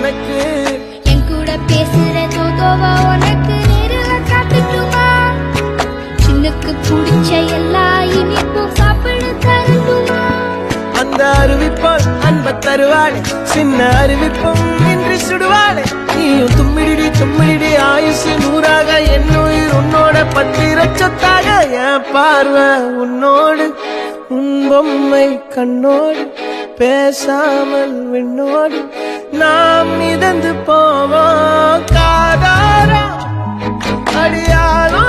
உனக்கு என் கூட பேசுற தோதோவா உனக்கு நேரில் காட்டுட்டுமா சின்னுக்கு பிடிச்ச எல்லா இனிப்பும் சாப்பிட தரட்டுமா அந்த அறிவிப்பால் அன்ப தருவாளே சின்ன அறிவிப்பும் இன்றி சுடுவாளே நீயும் தும்மிடி தும்மிடி ஆயுசு நூறாக என் உயிர் உன்னோட பத்திர சொத்தாக என் பார்வை உன்னோடு உன் பொம்மை கண்ணோடு பேசாமல் விண்ணோடு நாம் மிதந்து போவோம் காதாரா அடியாலும்